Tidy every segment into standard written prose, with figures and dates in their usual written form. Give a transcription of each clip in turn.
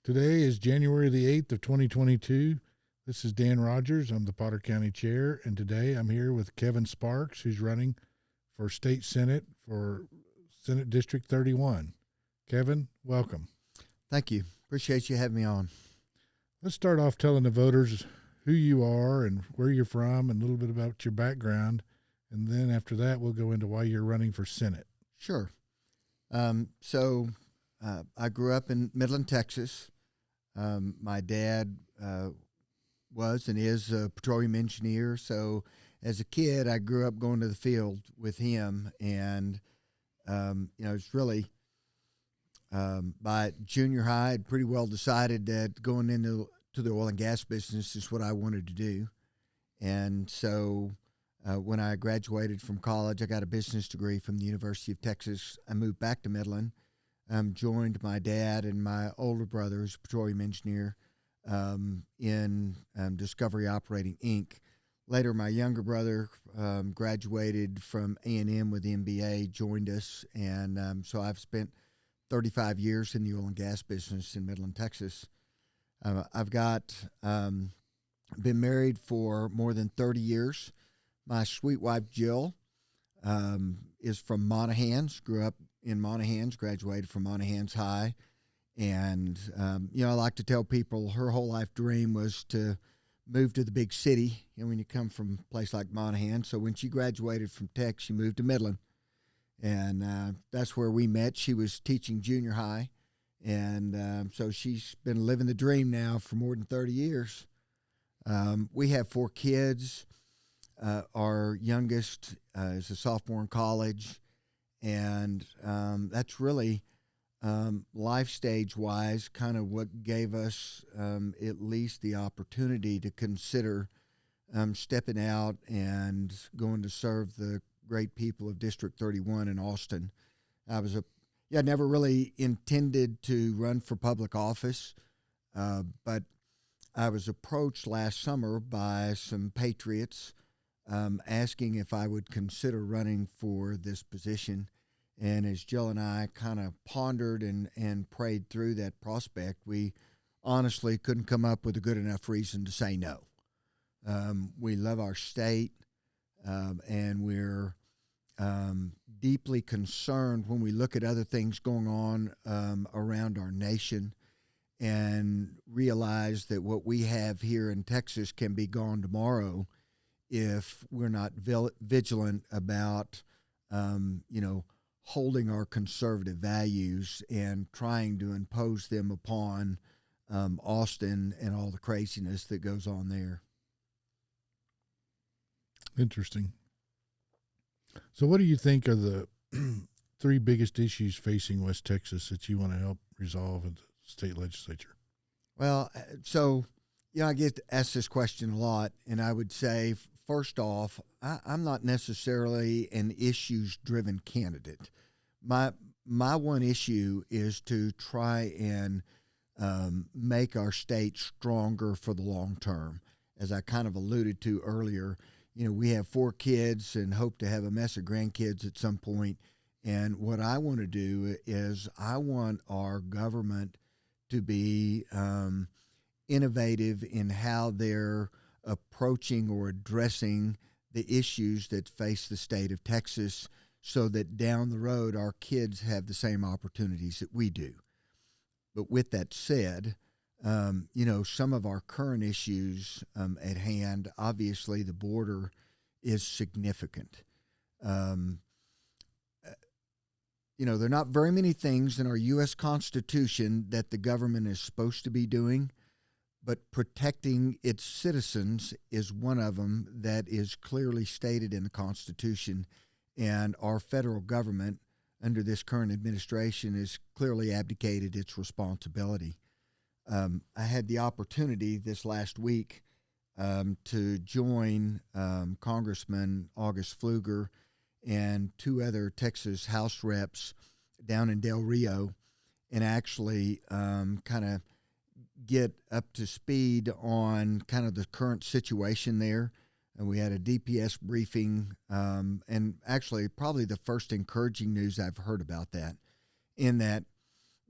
Today is January the 8th of 2022. This is Dan Rogers. I'm the Potter County Chair, and today I'm here with Kevin Sparks, who's running for State Senate for Senate District 31. Kevin, welcome. Thank you. Appreciate you having me on. Let's start off telling the voters who you are and where you're from and a little bit about your background, and then after that we'll go into why you're running for Senate. Sure. I grew up in Midland, Texas. My dad was and is a petroleum engineer. So as a kid, I grew up going to the field with him. And, it's really by junior high, I'd pretty well decided that going into the oil and gas business is what I wanted to do. And so when I graduated from college, I got a business degree from the University of Texas. I moved back to Midland. Joined my dad and my older brother, who's a petroleum engineer, in Discovery Operating, Inc. Later, my younger brother graduated from A&M with the MBA, joined us, and so I've spent 35 years in the oil and gas business in Midland, Texas. I've been married for more than 30 years. My sweet wife, Jill, is from Monahans, grew up in Monahans, graduated from Monahans High. And, I like to tell people her whole life dream was to move to the big city, when you come from a place like Monahans. So when she graduated from Tech, she moved to Midland. And that's where we met. She was teaching junior high. And so she's been living the dream now for more than 30 years. We have 4 kids. Our youngest is a sophomore in college. And that's really life stage wise kind of what gave us at least the opportunity to consider stepping out and going to serve the great people of District 31 in Austin. I never really intended to run for public office, but I was approached last summer by some patriots asking if I would consider running for this position. And as Jill and I kind of pondered and prayed through that prospect, we honestly couldn't come up with a good enough reason to say no. We love our state, and we're deeply concerned when we look at other things going on around our nation and realize that what we have here in Texas can be gone tomorrow if we're not vigilant about, holding our conservative values and trying to impose them upon Austin and all the craziness that goes on there. Interesting. So what do you think are the 3 biggest issues facing West Texas that you want to help resolve in the state legislature? Well, I get asked this question a lot, and I would say, first off, I'm not necessarily an issues-driven candidate. My one issue is to try and make our state stronger for the long term. As I kind of alluded to earlier, we have 4 kids and hope to have a mess of grandkids at some point. And what I want to do is I want our government to be innovative in how they're approaching or addressing the issues that face the state of Texas so that down the road our kids have the same opportunities that we do. But with that said, some of our current issues at hand, obviously the border is significant. There are not very many things in our U.S. Constitution that the government is supposed to be doing, but protecting its citizens is one of them that is clearly stated in the Constitution, and our federal government under this current administration has clearly abdicated its responsibility. I had the opportunity this last week to join Congressman August Pfluger and 2 other Texas House reps down in Del Rio and actually kind of get up to speed on kind of the current situation there. And we had a DPS briefing, and actually probably the first encouraging news I've heard about that, in that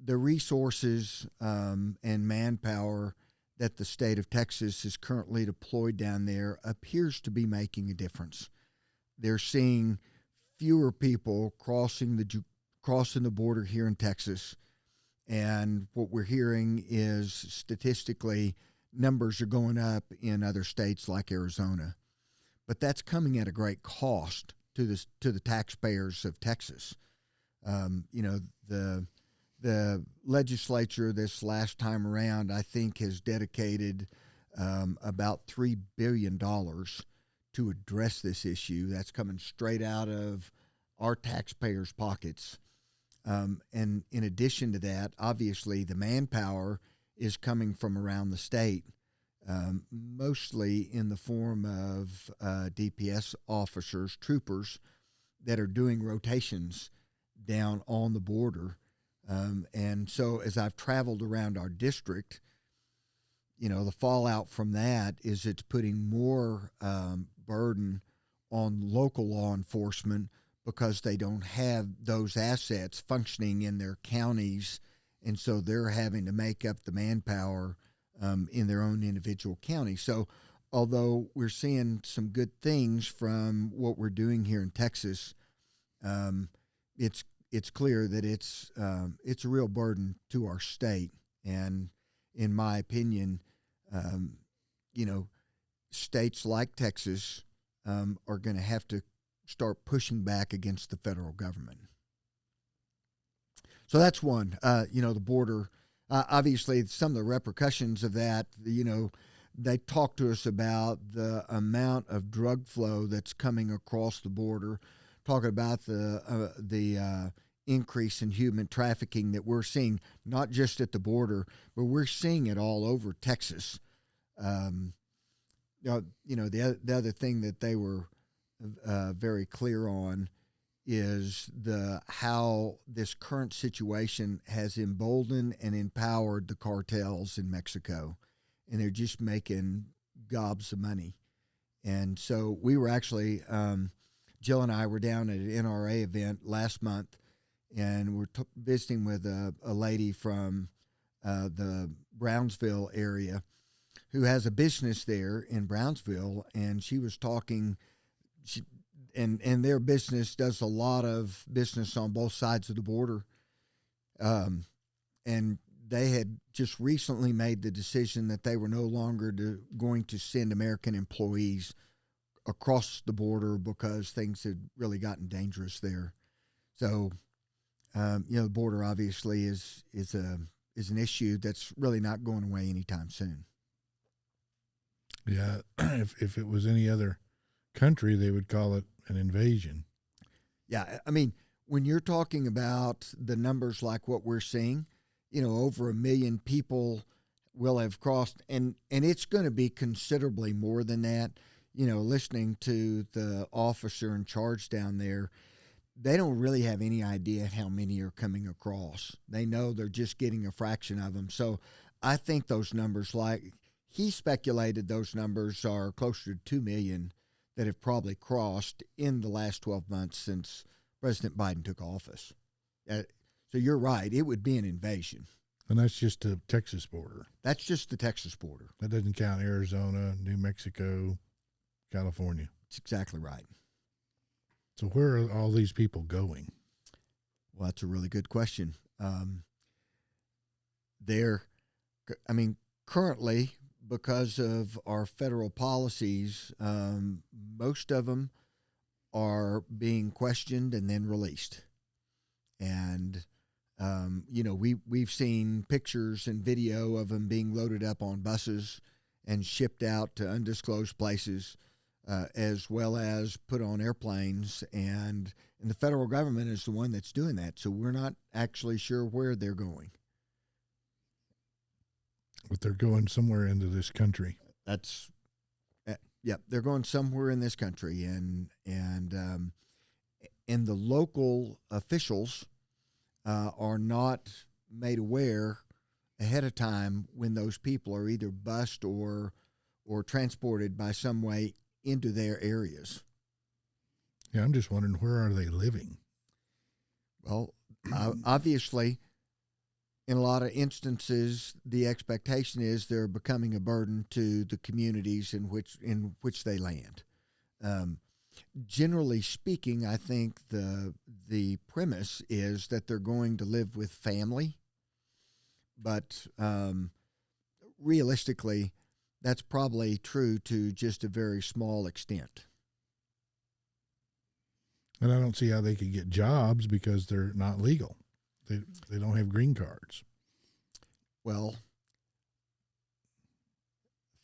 the resources and manpower that the state of Texas is currently deployed down there appears to be making a difference. They're seeing fewer people crossing the border here in Texas, and what we're hearing is statistically numbers are going up in other states like Arizona, but that's coming at a great cost to the taxpayers of Texas. The legislature this last time around, I think, has dedicated about $3 billion to address this issue. That's coming straight out of our taxpayers' pockets. And in addition to that, obviously, the manpower is coming from around the state, mostly in the form of DPS officers, troopers, that are doing rotations down on the border. And so as I've traveled around our district, the fallout from that is it's putting more burden on local law enforcement because they don't have those assets functioning in their counties. And so they're having to make up the manpower in their own individual county. So although we're seeing some good things from what we're doing here in Texas, it's clear that it's a real burden to our state. And in my opinion, states like Texas are going to have to start pushing back against the federal government. So that's one. The border. Obviously, some of the repercussions of that. They talk to us about the amount of drug flow that's coming across the border. Talking about the increase in human trafficking that we're seeing, not just at the border, but we're seeing it all over Texas. The other thing that they were very clear on is how this current situation has emboldened and empowered the cartels in Mexico, and they're just making gobs of money. And so we were actually, Jill and I were down at an NRA event last month, and we're visiting with a lady from the Brownsville area who has a business there in Brownsville, and she was talking. And their business does a lot of business on both sides of the border, and they had just recently made the decision that they were no longer going to send American employees across the border because things had really gotten dangerous there. So, the border obviously is an issue that's really not going away anytime soon. Yeah, if it was any other country, they would call it an invasion. Yeah, I mean, when you're talking about the numbers like what we're seeing, over 1 million people will have crossed, and it's going to be considerably more than that. Listening to the officer in charge down there, they don't really have any idea how many are coming across. They know they're just getting a fraction of them. So I think those numbers, like he speculated, those numbers are closer to 2 million that have probably crossed in the last 12 months since President Biden took office. So you're right. It would be an invasion. And that's just the Texas border. That's just the Texas border. That doesn't count Arizona, New Mexico, California. That's exactly right. So where are all these people going? Well, that's a really good question. Currently, because of our federal policies, most of them are being questioned and then released. And, we've seen pictures and video of them being loaded up on buses and shipped out to undisclosed places, as well as put on airplanes. And the federal government is the one that's doing that. So we're not actually sure where they're going. But they're going somewhere into this country. They're going somewhere in this country, and the local officials are not made aware ahead of time when those people are either bused or transported by some way into their areas. Yeah, I'm just wondering, where are they living? Well, obviously, in a lot of instances, the expectation is they're becoming a burden to the communities in which they land. Generally speaking, I think the premise is that they're going to live with family, but realistically, that's probably true to just a very small extent. And I don't see how they could get jobs because they're not legal. They don't have green cards. Well,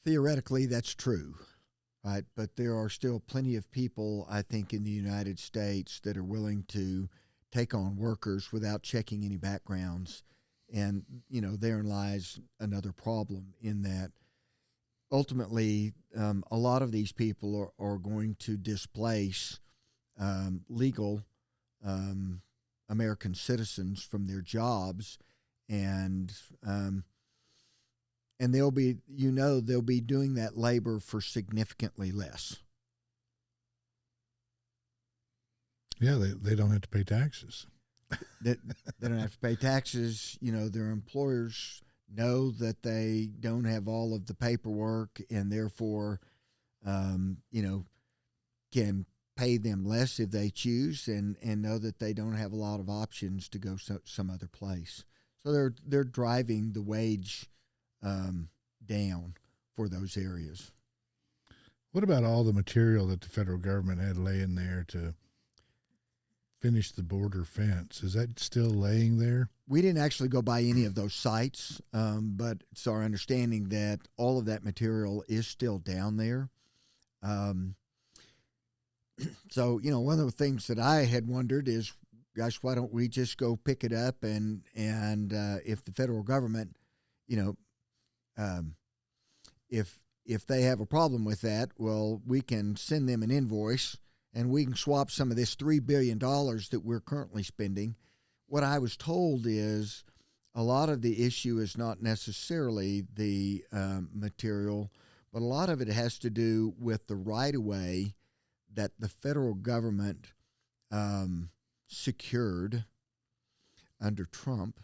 theoretically, that's true, right? But there are still plenty of people, I think, in the United States that are willing to take on workers without checking any backgrounds. And, therein lies another problem in that ultimately a lot of these people are going to displace legal American citizens from their jobs, and they'll be doing that labor for significantly less. Yeah, they don't have to pay taxes. They don't have to pay taxes. Their employers know that they don't have all of the paperwork, and therefore, can pay them less if they choose, and know that they don't have a lot of options to go some other place. So they're driving the wage down for those areas. What about all the material that the federal government had laying there to finish the border fence? Is that still laying there? We didn't actually go by any of those sites, but it's our understanding that all of that material is still down there. So, one of the things that I had wondered is, gosh, why don't we just go pick it up and if the federal government, if they have a problem with that, well, we can send them an invoice and we can swap some of this $3 billion that we're currently spending. What I was told is a lot of the issue is not necessarily the material, but a lot of it has to do with the right-of-way that the federal government secured under Trump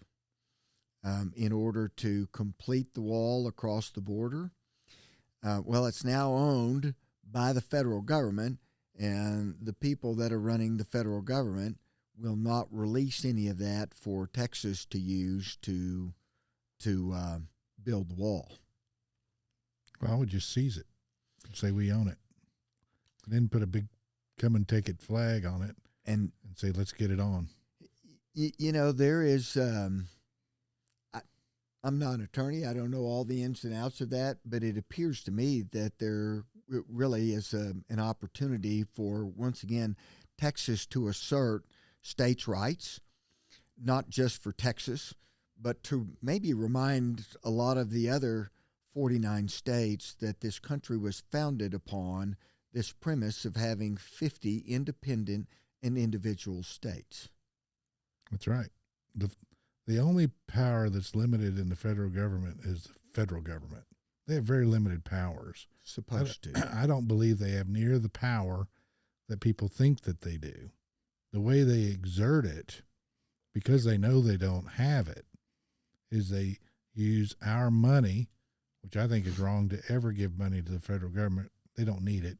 in order to complete the wall across the border. Well, it's now owned by the federal government, and the people that are running the federal government will not release any of that for Texas to use to build the wall. Well, I would just seize it and say we own it. And then put a big come and take it flag on it and say, let's get it on. There is, I'm not an attorney. I don't know all the ins and outs of that, but it appears to me that there really is an opportunity for, once again, Texas to assert states' rights, not just for Texas, but to maybe remind a lot of the other 49 states that this country was founded upon this premise of having 50 independent and individual states. That's right. The only power that's limited in the federal government is the federal government. They have very limited powers. Supposed to. I don't believe they have near the power that people think that they do. The way they exert it, because they know they don't have it, is they use our money, which I think is wrong to ever give money to the federal government. They don't need it.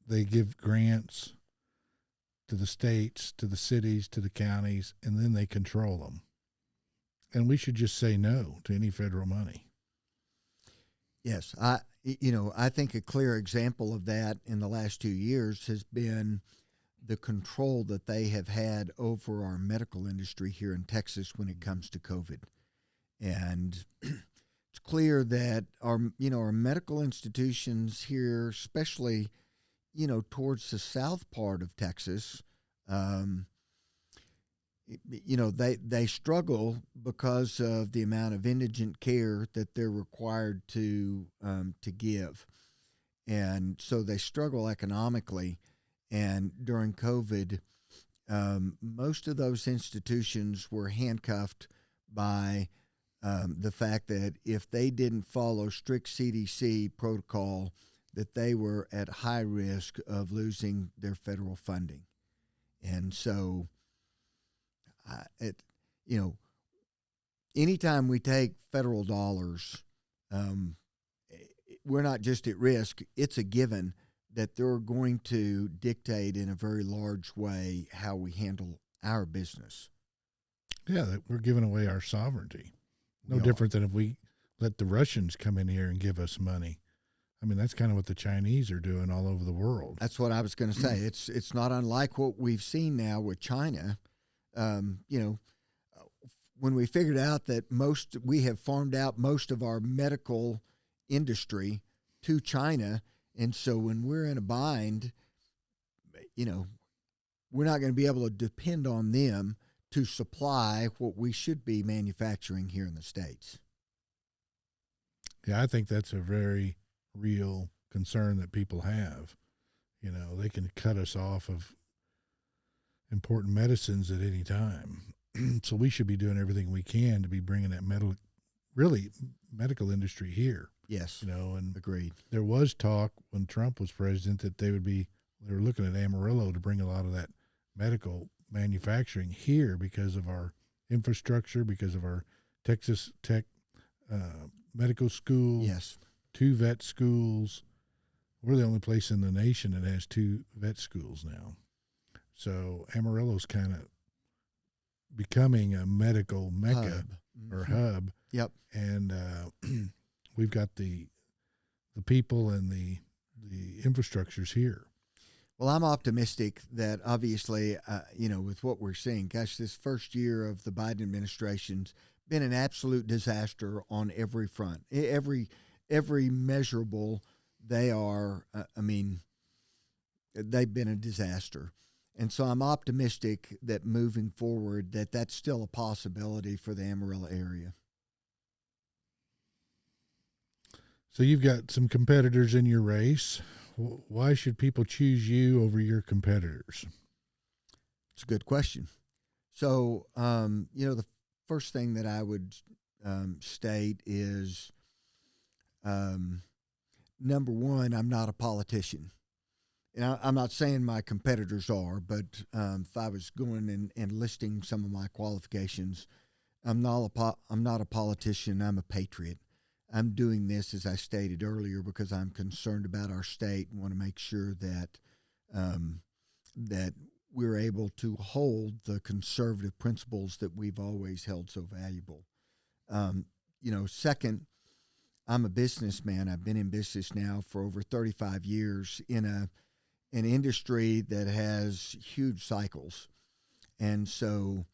They give grants to the states, to the cities, to the counties, and then they control them. And we should just say no to any federal money. Yes, I think a clear example of that in the last 2 years has been the control that they have had over our medical industry here in Texas when it comes to COVID. And it's clear that our medical institutions here, especially towards the south part of Texas, they struggle because of the amount of indigent care that they're required to give, and so they struggle economically. And during COVID, most of those institutions were handcuffed by the fact that if they didn't follow strict CDC protocol, that they were at high risk of losing their federal funding. And so you know, anytime we take federal dollars, um, we're not just at risk, it's a given that they're going to dictate in a very large way how we handle our business. Yeah, that we're giving away our sovereignty. No We different than if we let the Russians come in here and give us money. I mean, that's kind of what the Chinese are doing all over the world. That's what I was going to say. It's not unlike what we've seen now with China. You know, when we figured out that we have farmed out most of our medical industry to China, and so when we're in a bind, you know, we're not going to be able to depend on them to supply what we should be manufacturing here in the States. Yeah, I think that's a very real concern that people have. You know, they can cut us off of important medicines at any time. So we should be doing everything we can to be bringing that medical industry here. Yes. You know, and agreed. There was talk when Trump was president that they were looking at Amarillo to bring a lot of that medical manufacturing here because of our infrastructure, because of our Texas Tech medical school. Yes. 2 vet schools. We're the only place in the nation that has 2 vet schools now. So Amarillo's kind of becoming a medical mecca or hub. Yep. And we've got the people and the infrastructures here. Well, I'm optimistic that obviously, you know, with what we're seeing, gosh, this first year of the Biden administration's been an absolute disaster on every front. Every measurable, they are, they've been a disaster. And so I'm optimistic that moving forward, that's still a possibility for the Amarillo area. So you've got some competitors in your race. Why should people choose you over your competitors? It's a good question. So, you know, the first thing that I would state is, number one, I'm not a politician. And I'm not saying my competitors are, but if I was going and listing some of my qualifications, I'm not a politician. I'm a patriot. I'm doing this, as I stated earlier, because I'm concerned about our state and want to make sure that that we're able to hold the conservative principles that we've always held so valuable. You know, second, I'm a businessman. I've been in business now for over 35 years in an industry that has huge cycles. And so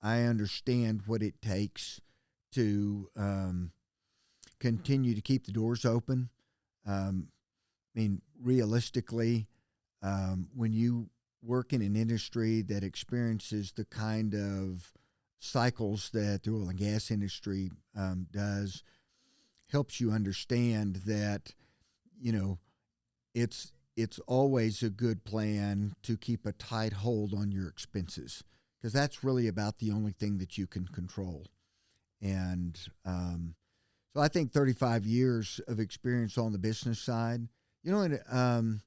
I understand what it takes to continue to keep the doors open. Realistically, when you work in an industry that experiences the kind of cycles that the oil and gas industry does, helps you understand that, you know, it's always a good plan to keep a tight hold on your expenses, because that's really about the only thing that you can control. And so I think 35 years of experience on the business side, you know,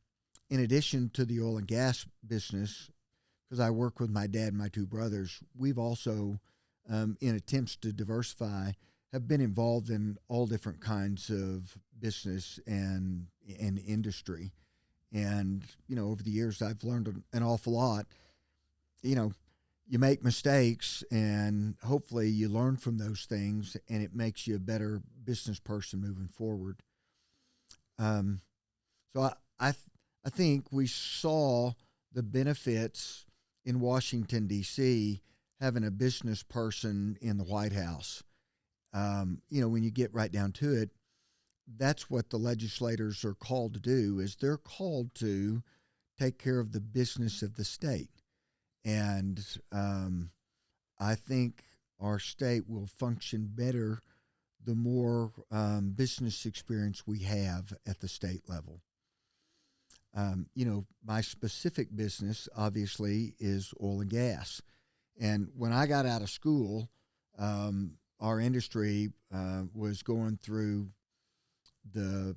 in addition to the oil and gas business, because I work with my dad and my 2 brothers, we've also, in attempts to diversify, have been involved in all different kinds of business and industry. And, you know, over the years, I've learned an awful lot. You know, you make mistakes, and hopefully you learn from those things, and it makes you a better business person moving forward. So I think we saw the benefits in Washington, D.C., having a business person in the White House. You know, when you get right down to it, that's what the legislators are called to do, is they're called to take care of the business of the state. And I think our state will function better the more business experience we have at the state level. You know, my specific business, obviously, is oil and gas. And when I got out of school, our industry was going through the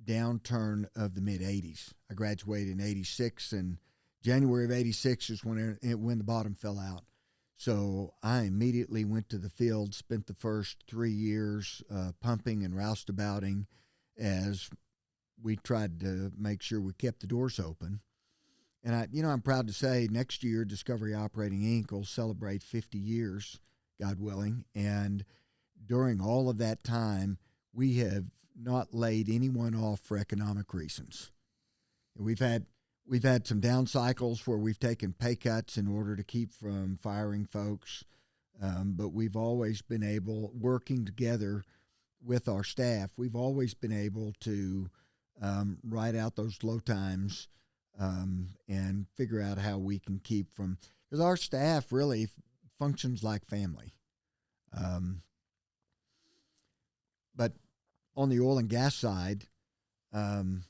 downturn of the mid-'80s. I graduated in '86, and January of '86 is when the bottom fell out. So I immediately went to the field, spent the first 3 years pumping and roustabouting as we tried to make sure we kept the doors open. And I'm proud to say next year Discovery Operating Inc. will celebrate 50 years, God willing. And during all of that time, we have not laid anyone off for economic reasons. We've had some down cycles where we've taken pay cuts in order to keep from firing folks, but we've always been able, working together with our staff, we've always been able to ride out those low times and figure out how we can keep from, because our staff really functions like family. But on the oil and gas side, one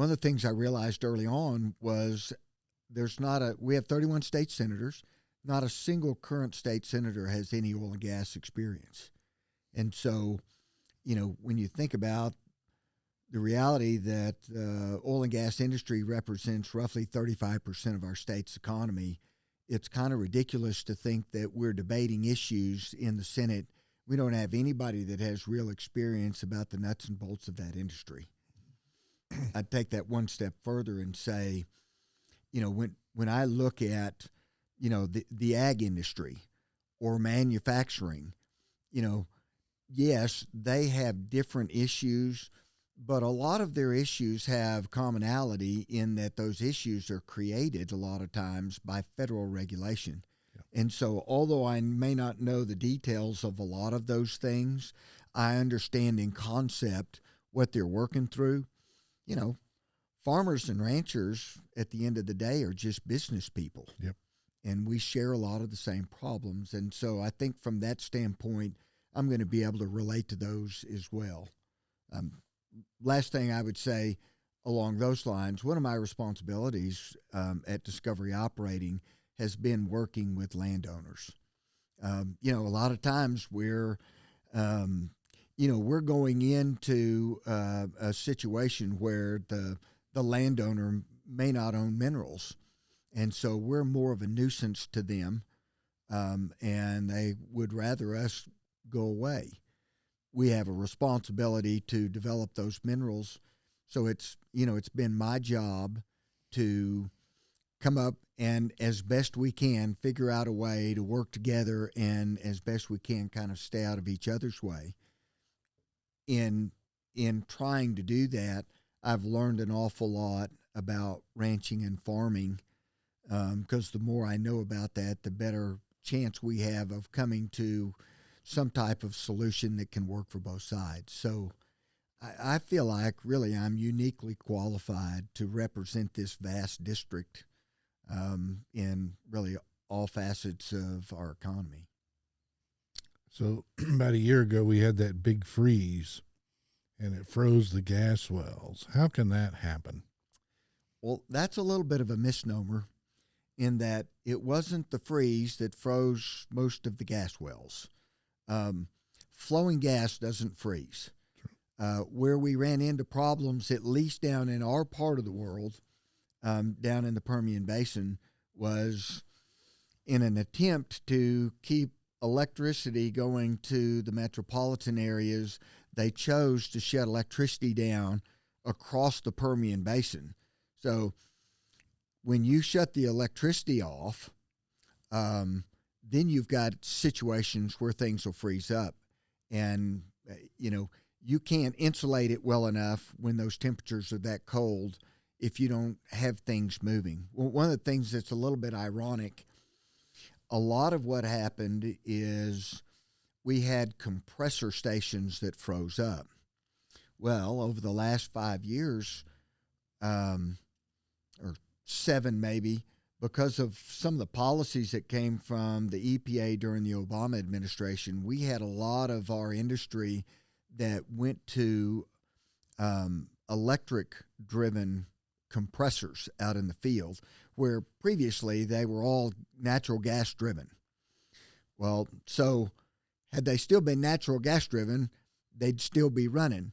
of the things I realized early on was we have 31 state senators. Not a single current state senator has any oil and gas experience. And so, when you think about the reality that the oil and gas industry represents roughly 35% of our state's economy, it's kind of ridiculous to think that we're debating issues in the Senate. We don't have anybody that has real experience about the nuts and bolts of that industry. I'd take that one step further and say, when I look at, the ag industry or manufacturing, yes, they have different issues, but a lot of their issues have commonality in that those issues are created a lot of times by federal regulation. Yeah. And so although I may not know the details of a lot of those things, I understand in concept what they're working through. Farmers and ranchers at the end of the day are just business people. Yep. And we share a lot of the same problems. And so I think from that standpoint, I'm going to be able to relate to those as well. Last thing I would say along those lines, one of my responsibilities at Discovery Operating has been working with landowners. A lot of times we're going into a situation where the landowner may not own minerals. And so we're more of a nuisance to them, and they would rather us go away. We have a responsibility to develop those minerals. So it's been my job to come up and as best we can figure out a way to work together and as best we can kind of stay out of each other's way. In trying to do that, I've learned an awful lot about ranching and farming, because the more I know about that, the better chance we have of coming to some type of solution that can work for both sides. So I feel like really I'm uniquely qualified to represent this vast district in really all facets of our economy. So about a year ago, we had that big freeze, and it froze the gas wells. How can that happen? Well, that's a little bit of a misnomer in that it wasn't the freeze that froze most of the gas wells. Flowing gas doesn't freeze. Where we ran into problems, at least down in our part of the world, down in the Permian Basin, was in an attempt to keep electricity going to the metropolitan areas, they chose to shut electricity down across the Permian Basin. So when you shut the electricity off, then you've got situations where things will freeze up. And, you can't insulate it well enough when those temperatures are that cold if you don't have things moving. Well, one of the things that's a little bit ironic, a lot of what happened is we had compressor stations that froze up. Well, over the last 5 years, or 7 maybe, because of some of the policies that came from the EPA during the Obama administration, we had a lot of our industry that went to electric-driven compressors out in the field, where previously they were all natural gas-driven. Well, so had they still been natural gas-driven, they'd still be running,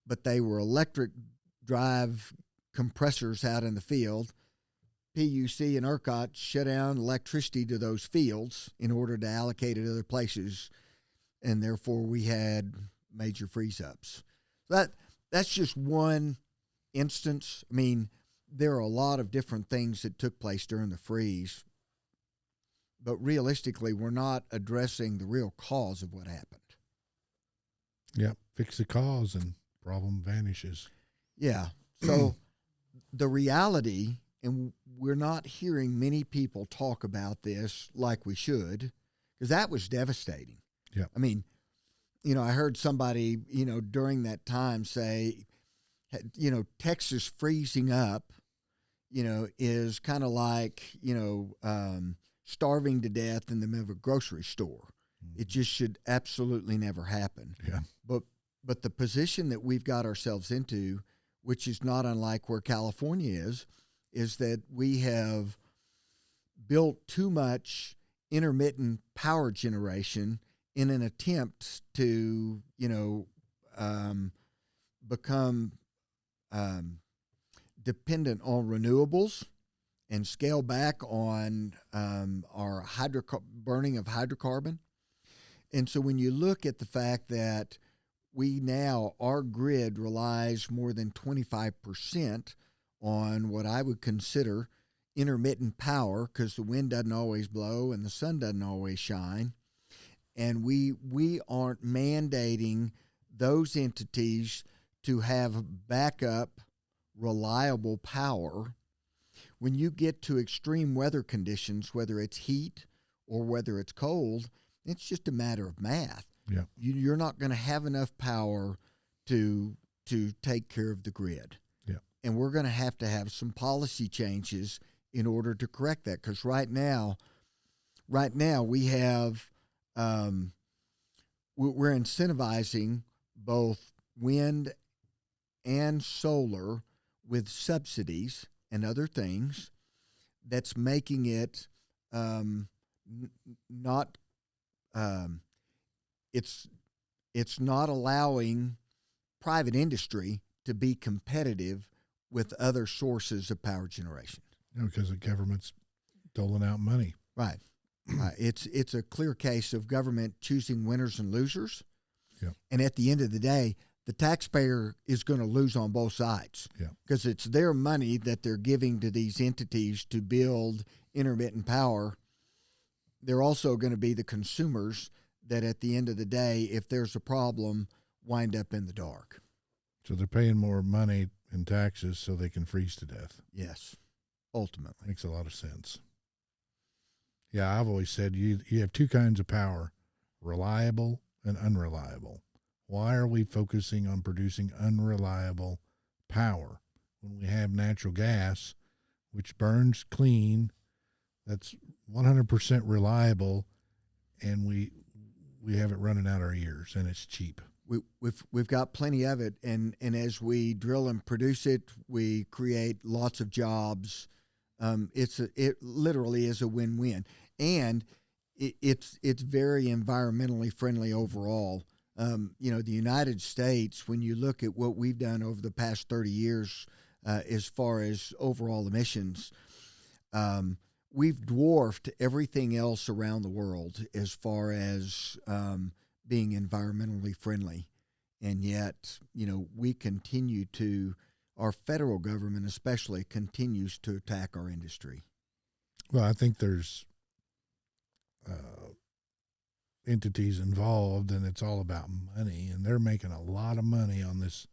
but they were electric drive compressors out in the field. PUC and ERCOT shut down electricity to those fields in order to allocate it other places, and therefore we had major freeze-ups. That's just one instance. I mean, there are a lot of different things that took place during the freeze, but realistically, we're not addressing the real cause of what happened. Yep, fix the cause and problem vanishes. Yeah. So the reality, and we're not hearing many people talk about this like we should, because that was devastating. Yeah. I mean, you know, I heard somebody, you know, during that time say, you know, Texas freezing up, you know, is kind of like, you know, starving to death in the middle of a grocery store. It just should absolutely never happen. Yeah. But the position that we've got ourselves into, which is not unlike where California is that we have built too much intermittent power generation in an attempt to, you know, become dependent on renewables and scale back on our burning of hydrocarbon. And so when you look at the fact that our grid relies more than 25% on what I would consider intermittent power, because the wind doesn't always blow and the sun doesn't always shine, and we aren't mandating those entities to have backup reliable power. When you get to extreme weather conditions, whether it's heat or whether it's cold, it's just a matter of math. Yeah. You're not going to have enough power to take care of the grid. Yeah. And we're going to have some policy changes in order to correct that, because right now we have we're incentivizing both wind and solar with subsidies and other things that's making it not it's not allowing private industry to be competitive with other sources of power generation. Because the government's doling out money. Right. It's a clear case of government choosing winners and losers. Yeah. And at the end of the day, the taxpayer is going to lose on both sides. Yeah. Because it's their money that they're giving to these entities to build intermittent power. They're also going to be the consumers that at the end of the day, if there's a problem, wind up in the dark. So they're paying more money in taxes so they can freeze to death. Yes, ultimately. Makes a lot of sense. Yeah, I've always said you have two kinds of power, reliable and unreliable. Why are we focusing on producing unreliable power when we have natural gas, which burns clean, that's 100% reliable, and we have it running out our ears, and it's cheap. We've got plenty of it, and as we drill and produce it, we create lots of jobs. It literally is a win-win, and it's very environmentally friendly overall. You know, the United States, when you look at what we've done over the past 30 years as far as overall emissions, we've dwarfed everything else around the world as far as being environmentally friendly. And yet, you know, our federal government especially continues to attack our industry. Well, I think there's entities involved, and it's all about money, and they're making a lot of money on this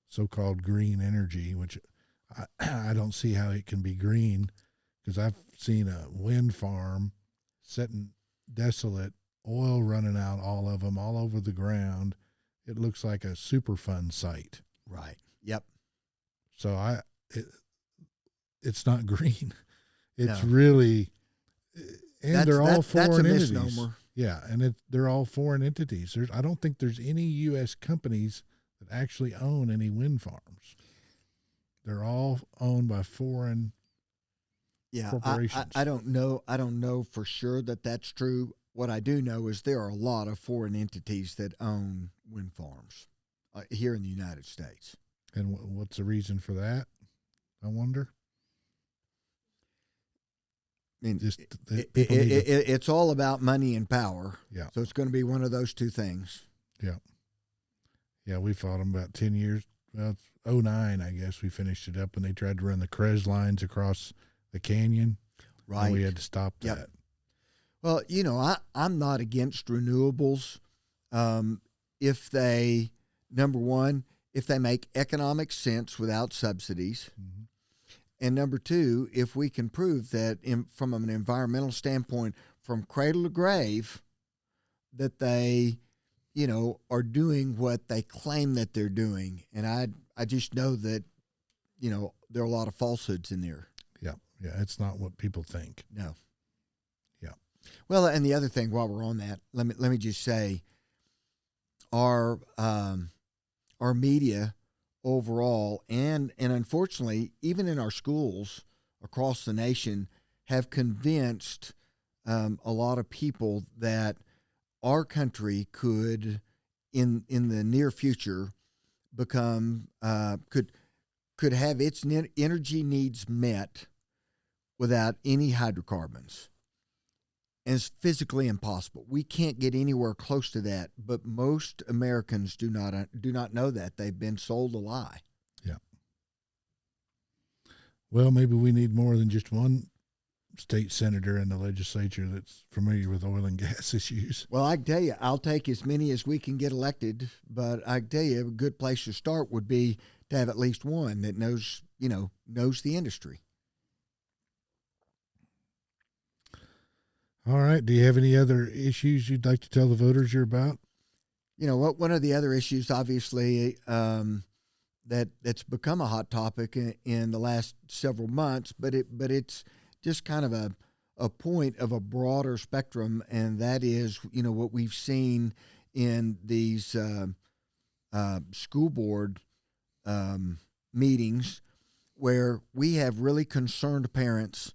so-called green energy, which I don't see how it can be green, because I've seen a wind farm sitting desolate, oil running out, all of them, all over the ground. It looks like a Superfund site. Right. Yep. So it's not green. It's No. really, and they're all foreign that's a entities. misnomer. Yeah, and they're all foreign entities. I don't think there's any U.S. companies that actually own any wind farms. They're all owned by foreign corporations. I don't know for sure that that's true. What I do know is there are a lot of foreign entities that own wind farms here in the United States. And what's the reason for that, I wonder? I mean, Just people need to, it's all about money and power. yeah, So it's going to be one of those two things. yeah. We fought them about 10 years. Well, it's '09, I guess we finished it up when they tried to run the Krez lines across the canyon. Right. And we had to stop Yep. that. Well, I'm not against renewables. If they, number one, if they make economic sense without subsidies. Mm-hmm. And number two, if we can prove that from an environmental standpoint, from cradle to grave, that they, are doing what they claim that they're doing. And I just know that, there are a lot of falsehoods in there. Yeah, it's not what people think. No. Yeah. Well, and the other thing, while we're on that, let me just say, our media overall, and unfortunately, even in our schools across the nation, have convinced a lot of people that our country could, in the near future, become could have its energy needs met without any hydrocarbons. And it's physically impossible. We can't get anywhere close to that. But most Americans do not know that. They've been sold a lie. Yeah. Well, maybe we need more than just one state senator in the legislature that's familiar with oil and gas issues. Well, I can tell you, I'll take as many as we can get elected. But I can tell you, a good place to start would be to have at least one that knows the industry. All right. Do you have any other issues you'd like to tell the voters you're about? One of the other issues, obviously, that's become a hot topic in the last several months, but it's just kind of a point of a broader spectrum, and that is, what we've seen in these school board meetings where we have really concerned parents,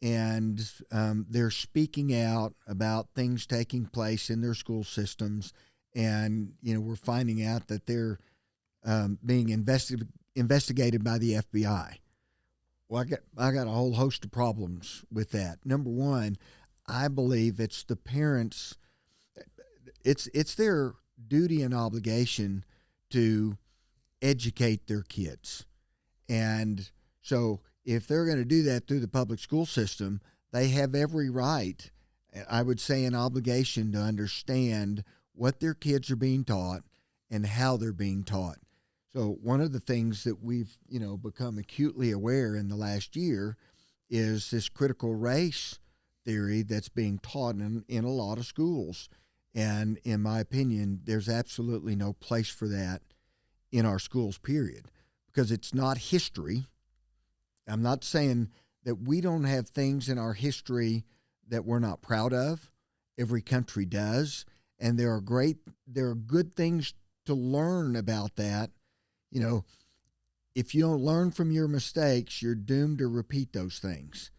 and they're speaking out about things taking place in their school systems, and we're finding out that they're being investigated by the FBI. Well, I got a whole host of problems with that. Number one, I believe it's the parents. It's their duty and obligation to educate their kids, and so if they're going to do that through the public school system, they have every right, I would say an obligation, to understand what their kids are being taught and how they're being taught. So one of the things that we've, become acutely aware in the last year is this critical race theory that's being taught in a lot of schools. And in my opinion, there's absolutely no place for that in our schools, period, because it's not history. I'm not saying that we don't have things in our history that we're not proud of. Every country does. And there are good things to learn about that. If you don't learn from your mistakes, you're doomed to repeat those things.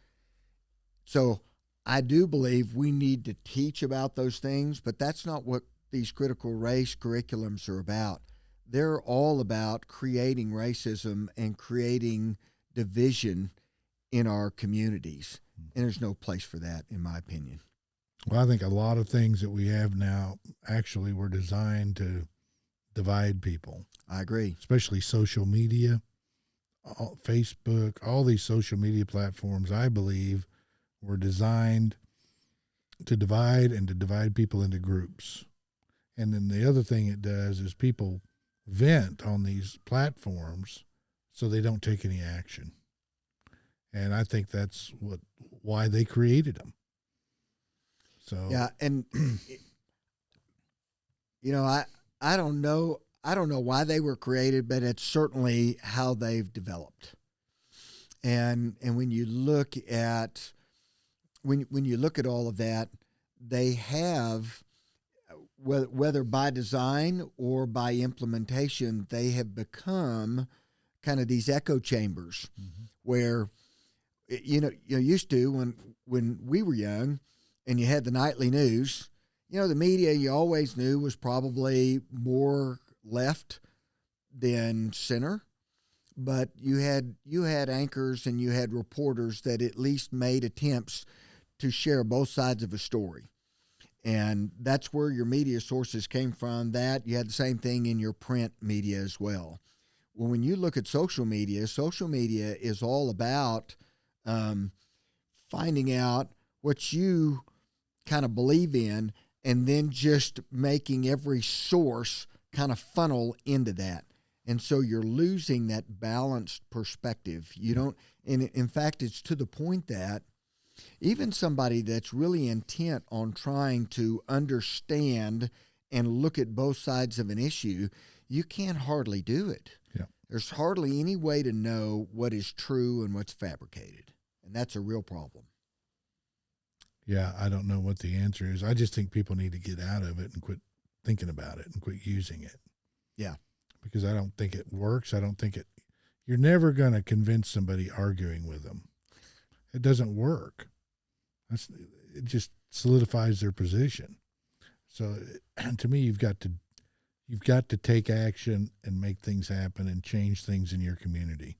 So I do believe we need to teach about those things, but that's not what these critical race curriculums are about. They're all about creating racism and creating division in our communities. And there's no place for that, in my opinion. Well, I think a lot of things that we have now actually were designed to divide people. I agree. Especially social media, Facebook, all these social media platforms, I believe, were designed to divide and to divide people into groups. And then the other thing it does is people vent on these platforms so they don't take any action. And I think that's why they created them. So yeah, and I don't know why they were created, but it's certainly how they've developed. And when you look at when you look at all of that, they have, whether by design or by implementation, they have become kind of these echo chambers where you used to when we were young and you had the nightly news, the media you always knew was probably more left than center, but you had anchors and you had reporters that at least made attempts to share both sides of a story. And that's where your media sources came from. That you had the same thing in your print media as well. Well, when you look at social media is all about finding out what you kind of believe in and then just making every source kind of funnel into that. And so you're losing that balanced perspective. You don't, and in fact, it's to the point that even somebody that's really intent on trying to understand and look at both sides of an issue, you can't hardly do it. Yeah. There's hardly any way to know what is true and what's fabricated. And that's a real problem. Yeah, I don't know what the answer is. I just think people need to get out of it and quit thinking about it and quit using it. Yeah. Because I don't think it works. I don't think it, you're never going to convince somebody arguing with them. It doesn't work. It just solidifies their position. So to me, you've got to take action and make things happen and change things in your community.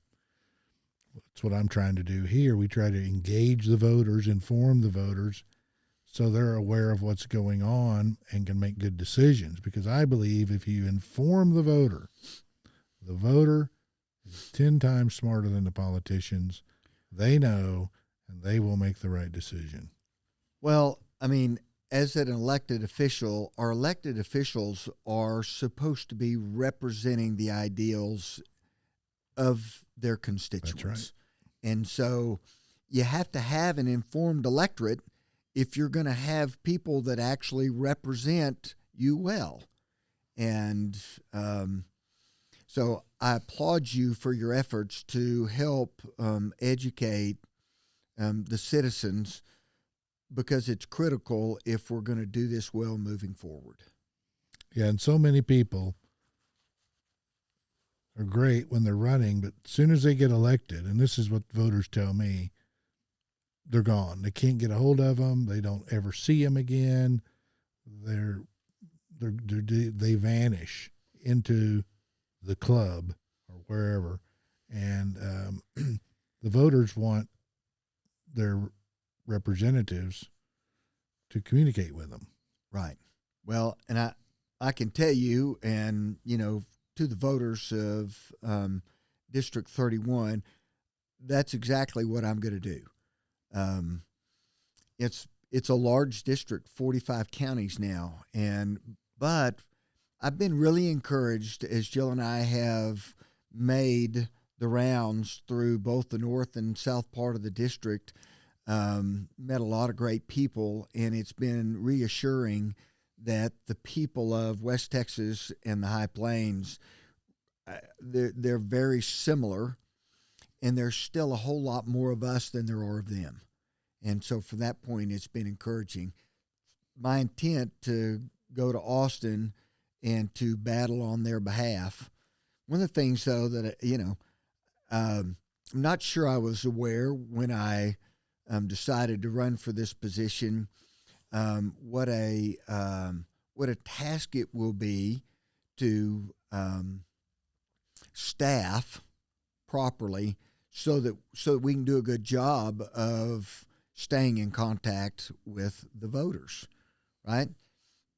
That's what I'm trying to do here. We try to engage the voters, inform the voters, so they're aware of what's going on and can make good decisions. Because I believe if you inform the voter is 10 times smarter than the politicians. They know, and they will make the right decision. Well, I mean, as an elected official, our elected officials are supposed to be representing the ideals of their constituents. That's right. And so you have to have an informed electorate if you're going to have people that actually represent you well. And so I applaud you for your efforts to help educate the citizens, because it's critical if we're going to do this well moving forward. Yeah, and so many people are great when they're running, but as soon as they get elected, and this is what voters tell me, they're gone. They can't get a hold of them. They don't ever see them again. They vanish into the club or wherever, and the voters want their representatives to communicate with them. Right. Well, and I can tell you, and to the voters of District 31, that's exactly what I'm going to do. It's a large district, 45 counties now, but I've been really encouraged as Jill and I have made the rounds through both the north and south part of the district. Met a lot of great people, and it's been reassuring that the people of West Texas and the High Plains, they're very similar, and there's still a whole lot more of us than there are of them. And so from that point, it's been encouraging. My intent to go to Austin and to battle on their behalf. One of the things, though, that, I'm not sure I was aware when I decided to run for this position, what a task it will be to staff properly so that we can do a good job of staying in contact with the voters, right?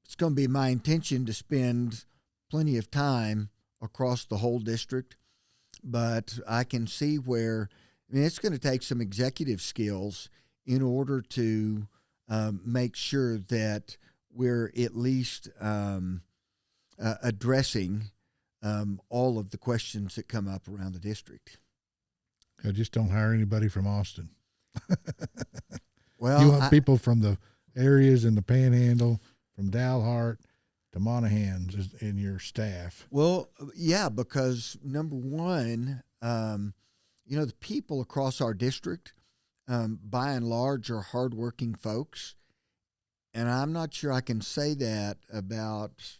It's going to be my intention to spend plenty of time across the whole district, but I can see where it's going to take some executive skills in order to make sure that we're at least addressing all of the questions that come up around the district. I just don't hire anybody from Austin. Well, you want people from the areas in the Panhandle, from Dalhart to Monahans in your staff. Well, yeah, because number one, the people across our district, by and large, are hardworking folks. And I'm not sure I can say that about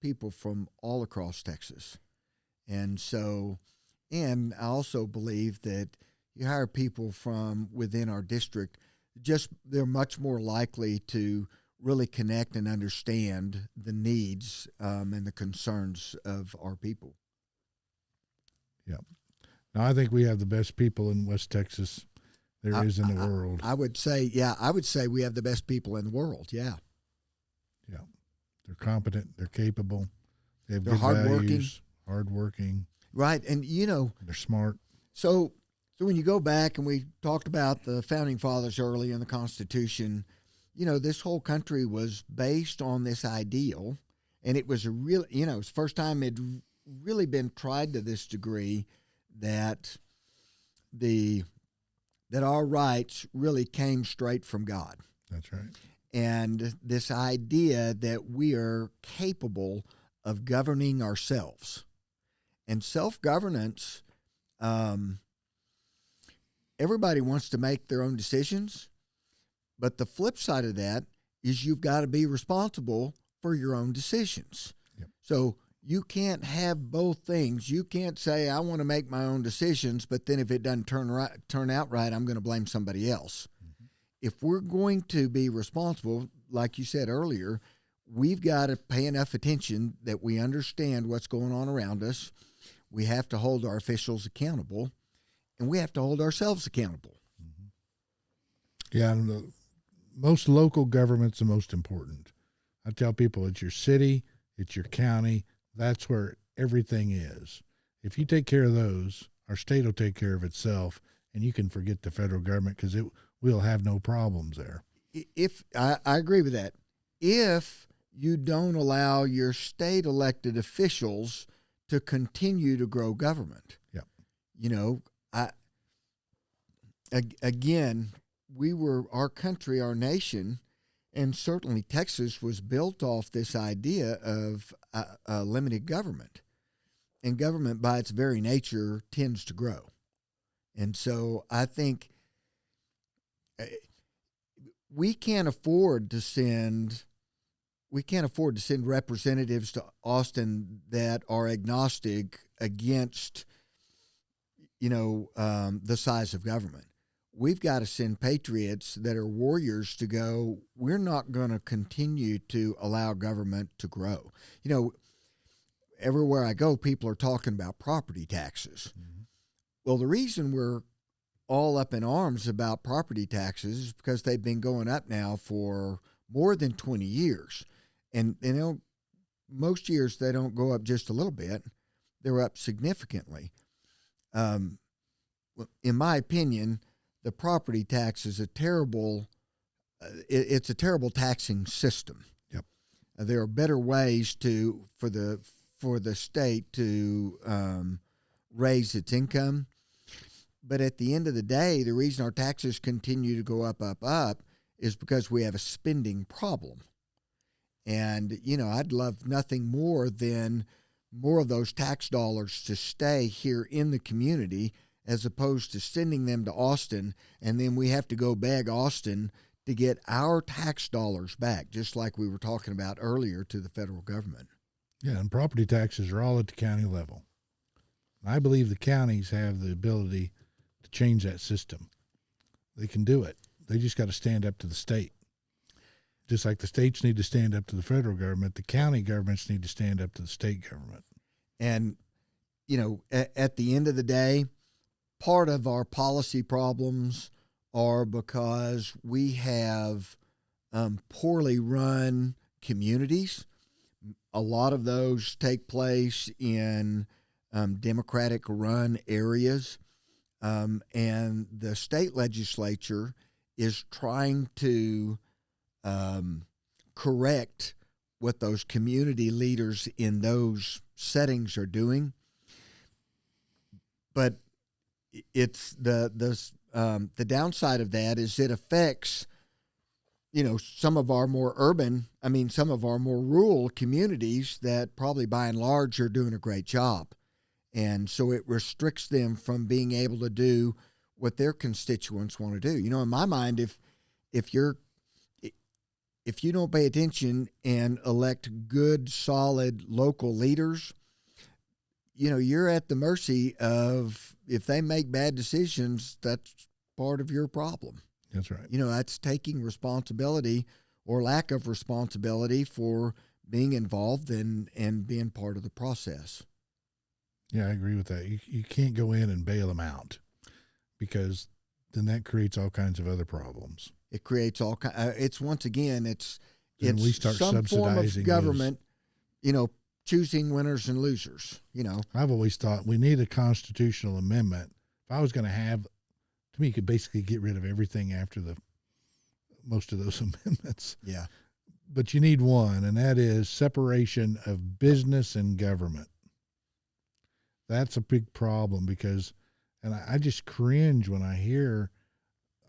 people from all across Texas. And I also believe that you hire people from within our district, they're much more likely to really connect and understand the needs and the concerns of our people. Now, I think we have the best people in West Texas there is in the world. I would say we have the best people in the world. Yeah. Yeah. They're competent. They're capable. They have They're good hardworking. values, hardworking. Right. And, They're smart. So when you go back and we talked about the founding fathers early in the Constitution, this whole country was based on this ideal, and it was it's the first time it really been tried to this degree that our rights really came straight from God. That's right. And this idea that we are capable of governing ourselves. And self-governance, everybody wants to make their own decisions, but the flip side of that is you've got to be responsible for your own decisions. Yep. So you can't have both things. You can't say, I want to make my own decisions, but then if it doesn't turn out right, I'm going to blame somebody else. Mm-hmm. If we're going to be responsible, like you said earlier, we've got to pay enough attention that we understand what's going on around us. We have to hold our officials accountable, and we have to hold ourselves accountable. Mm-hmm. Yeah, and most local government's the most important. I tell people it's your city, it's your county. That's where everything is. If you take care of those, our state will take care of itself, and you can forget the federal government because we'll have no problems there. If I agree with that. If you don't allow your state elected officials to continue to grow government. Yeah. Again, our country, our nation, and certainly Texas was built off this idea of limited government. And government by its very nature tends to grow. And so I think we can't afford to send representatives to Austin that are agnostic against, the size of government. We've got to send patriots that are warriors to go, we're not going to continue to allow government to grow. Everywhere I go, people are talking about property taxes. Mm-hmm. Well, the reason we're all up in arms about property taxes is because they've been going up now for more than 20 years. And, most years they don't go up just a little bit. They're up significantly. In my opinion, the property tax is a terrible taxing system. Yep. There are better ways for the state to raise its income. But at the end of the day, the reason our taxes continue to go up is because we have a spending problem. And, I'd love nothing more than more of those tax dollars to stay here in the community as opposed to sending them to Austin, and then we have to go beg Austin to get our tax dollars back, just like we were talking about earlier, to the federal government. Yeah, and property taxes are all at the county level. I believe the counties have the ability to change that system. They can do it. They just got to stand up to the state. Just like the states need to stand up to the federal government, the county governments need to stand up to the state government. And, at the end of the day, part of our policy problems are because we have poorly run communities. A lot of those take place in Democratic-run areas, and the state legislature is trying to correct what those community leaders in those settings are doing. But it's the downside of that is it affects, some of our more rural communities that probably by and large are doing a great job. And so it restricts them from being able to do what their constituents want to do. In my mind, if you don't pay attention and elect good, solid local leaders, you're at the mercy of, if they make bad decisions, that's part of your problem. That's right. That's taking responsibility or lack of responsibility for being involved and being part of the process. Yeah, I agree with that. You can't go in and bail them out because then that creates all kinds of other problems. It creates all kind. It's once again, Then we it's start some form of subsidizing government, choosing winners and losers. I've always thought we need a constitutional amendment. If I was going to have, to me, you could basically get rid of everything after most of those amendments. Yeah. But you need one, and that is separation of business and government. That's a big problem because, and I just cringe when I hear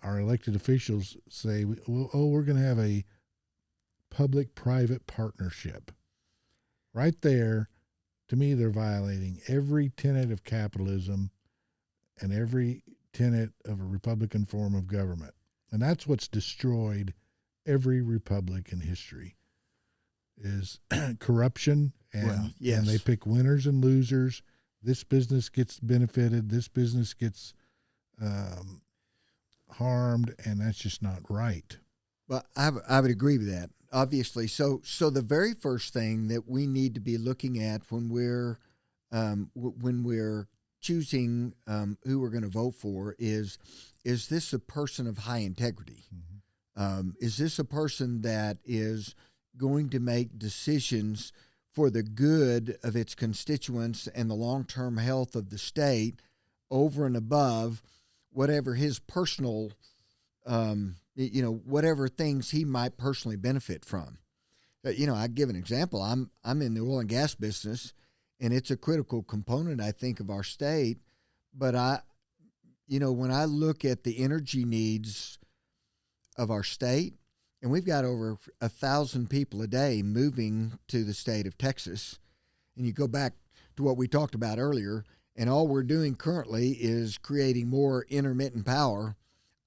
our elected officials say, we're going to have a public-private partnership. Right there, to me, they're violating every tenet of capitalism and every tenet of a Republican form of government. And that's what's destroyed every republic in history is corruption, and they pick winners and losers. This business gets benefited, this business gets harmed, and that's just not right. Well, I would agree with that, obviously. So the very first thing that we need to be looking at when we're choosing who we're going to vote for is this a person of high integrity? Mm-hmm. Is this a person that is going to make decisions for the good of its constituents and the long-term health of the state over and above whatever his personal, whatever things he might personally benefit from? I give an example. I'm in the oil and gas business, and it's a critical component, I think, of our state. But when I look at the energy needs of our state, and we've got over 1,000 people a day moving to the state of Texas, and you go back to what we talked about earlier, and all we're doing currently is creating more intermittent power,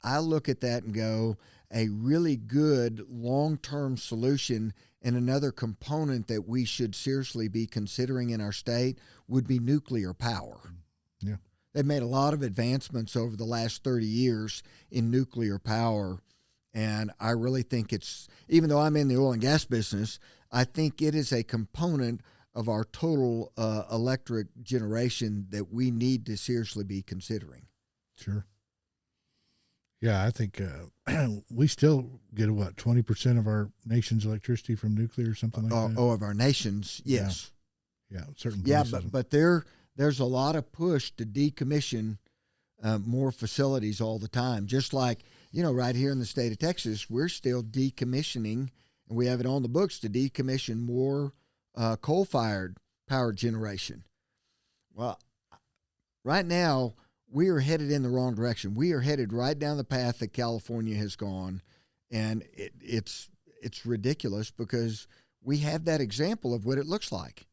I look at that and go, a really good long-term solution and another component that we should seriously be considering in our state would be nuclear power. Yeah. They've made a lot of advancements over the last 30 years in nuclear power. And I really think even though I'm in the oil and gas business, I think it is a component of our total electric generation that we need to seriously be considering. Sure. Yeah, I think we still get 20% of our nation's electricity from nuclear or something like that. Oh, of our nation's, yes. Yeah, certain places. Yeah, but there's a lot of push to decommission more facilities all the time. Just like, right here in the state of Texas, we're still decommissioning, and we have it on the books to decommission more coal-fired power generation. Well, right now, we are headed in the wrong direction. We are headed right down the path that California has gone, and it's ridiculous because we have that example of what it looks like.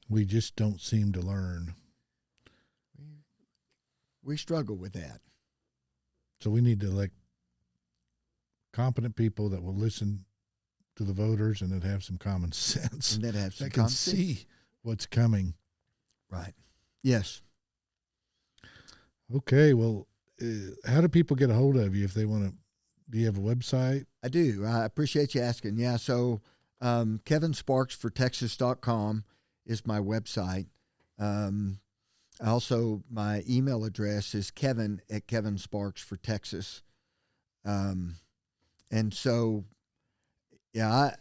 We just don't seem to learn. We struggle with that. So we need to elect competent people that will listen to the voters and that have some common sense. And that have some that can see what's coming. Right. Yes. Okay. Well, how do people get a hold of you if they want to? Do you have a website? I do. I appreciate you asking. Yeah. So KevinSparksForTexas.com is my website. Also, my email address is kevin@kevinsparksfortexas. And so, yeah,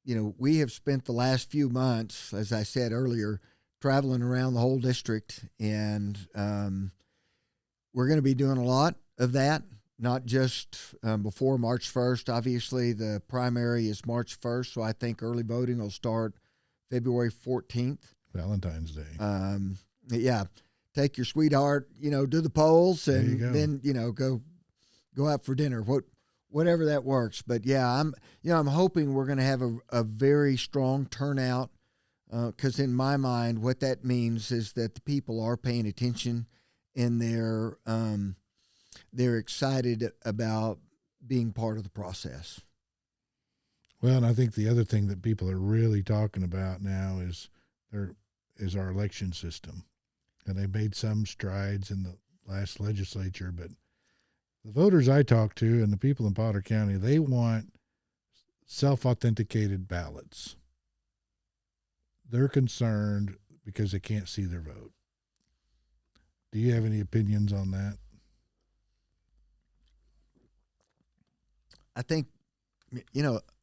we have spent the last few months, as I said earlier, traveling around the whole district, and we're going to be doing a lot of that, not just before March 1st. Obviously, the primary is March 1st, so I think early voting will start February 14th. Valentine's Day. Yeah, take your sweetheart, do the polls, and then go out for dinner, whatever that works. But yeah, I'm hoping we're going to have a very strong turnout, because in my mind, what that means is that the people are paying attention, and they're excited about being part of the process. Well, and I think the other thing that people are really talking about now is our election system. And they made some strides in the last legislature, but the voters I talk to and the people in Potter County, they want self-authenticated ballots. They're concerned because they can't see their vote. Do you have any opinions on that? I think,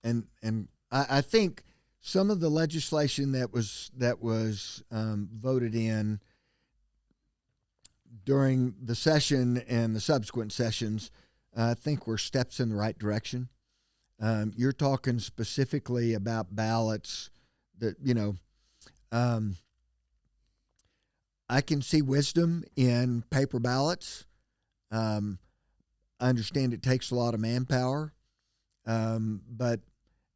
and I think some of the legislation that was voted in during the session and the subsequent sessions, I think were steps in the right direction. You're talking specifically about ballots that, I can see wisdom in paper ballots. I understand it takes a lot of manpower. But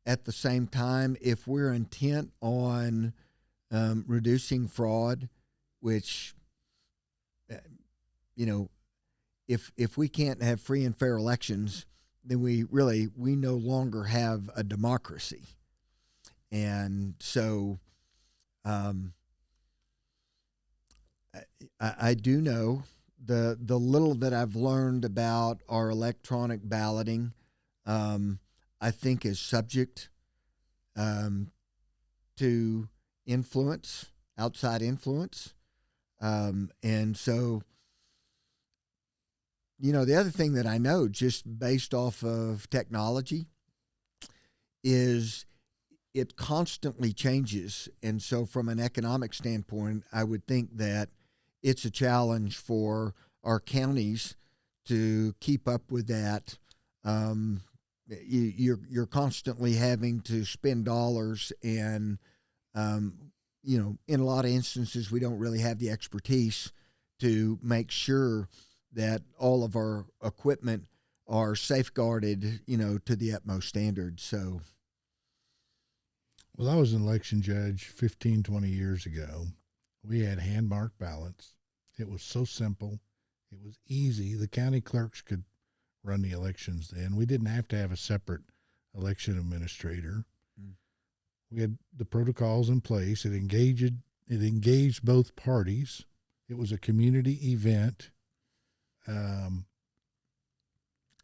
at the same time, if we're intent on reducing fraud, which, if we can't have free and fair elections, then we no longer have a democracy. And so I do know the little that I've learned about our electronic balloting, I think is subject to influence, outside influence. And so, the other thing that I know just based off of technology is it constantly changes. And so from an economic standpoint, I would think that it's a challenge for our counties to keep up with that. You're constantly having to spend dollars, and in a lot of instances we don't really have the expertise to make sure that all of our equipment are safeguarded, to the utmost standard. So, well, I was an election judge 15, 20 years ago. We had hand-marked ballots. It was so simple. It was easy. The county clerks could run the elections then. We didn't have to have a separate election administrator. We had the protocols in place. It engaged both parties. It was a community event.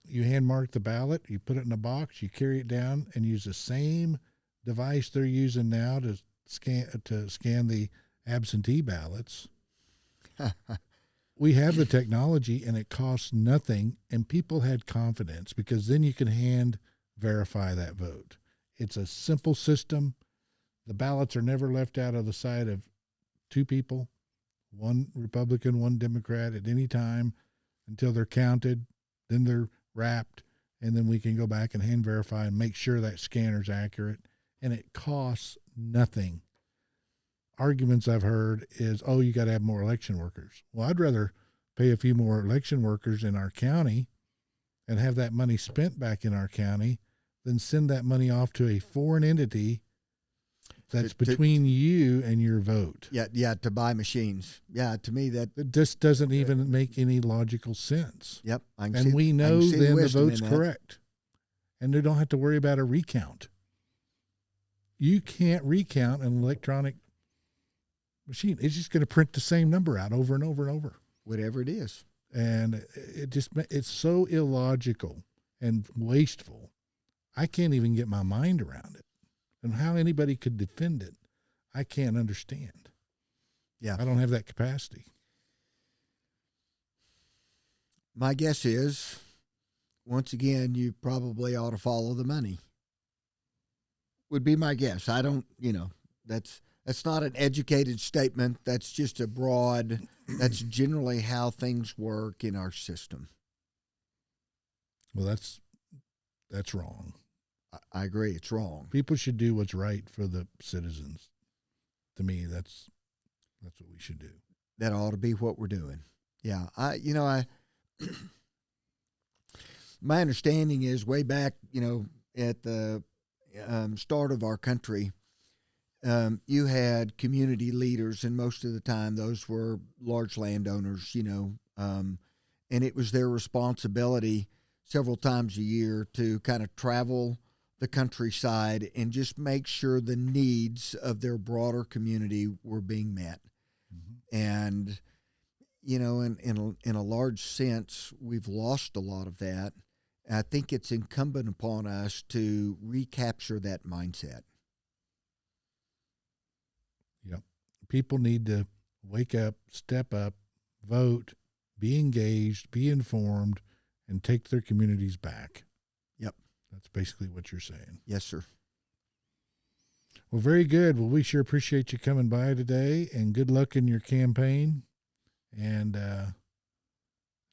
You hand mark the ballot, you put it in a box, you carry it down, and use the same device they're using now to scan the absentee ballots. We have the technology, and it costs nothing, and people had confidence because then you can hand verify that vote. It's a simple system. The ballots are never left out of the sight of two people, one Republican, one Democrat at any time until they're counted. Then they're wrapped, and then we can go back and hand verify and make sure that scanner's accurate, and it costs nothing. Arguments I've heard is, oh, you got to have more election workers. Well, I'd rather pay a few more election workers in our county and have that money spent back in our county than send that money off to a foreign entity that's between you and your vote. Yeah, to buy machines. Yeah, to me that it just doesn't even make any logical sense. Yep, we know then the vote's correct, and they don't have to worry about a recount. You can't recount an electronic machine. It's just going to print the same number out over and over and over, whatever it is, and it's so illogical and wasteful. I can't even get my mind around it. And how anybody could defend it, I can't understand. Yeah. I don't have that capacity. My guess is, once again, you probably ought to follow the money. Would be my guess. I don't, that's not an educated statement. That's just a broad, that's generally how things work in our system. Well, that's wrong. I agree. It's wrong. People should do what's right for the citizens. To me, that's what we should do. That ought to be what we're doing. Yeah. My understanding is way back, at the start of our country, you had community leaders, and most of the time those were large landowners, and it was their responsibility several times a year to kind of travel the countryside and just make sure the needs of their broader community were being met. Mm-hmm. And, in a large sense, we've lost a lot of that. I think it's incumbent upon us to recapture that mindset. Yep. people need to wake up, step up, vote, be engaged, be informed, and take their communities back. Yep. That's basically what you're saying. Yes, sir. Well, very good. Well, we sure appreciate you coming by today, and good luck in your campaign. And is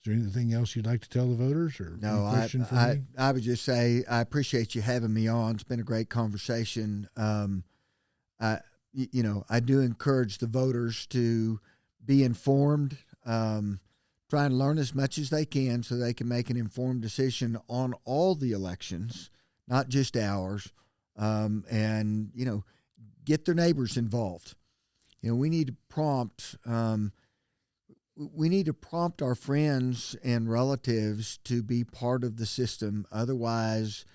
there anything else you'd like to tell the voters, or No, any question for me? I would just say I appreciate you having me on. It's been a great conversation. I do encourage the voters to be informed, try and learn as much as they can so they can make an informed decision on all the elections, not just ours, and, get their neighbors involved. We need to prompt our friends and relatives to be part of the system. Otherwise,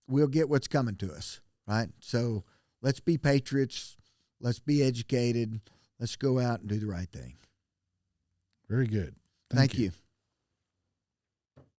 we'll get what's coming to us, right? So let's be patriots. Let's be educated. Let's go out and do the right thing. Very good. Thank you.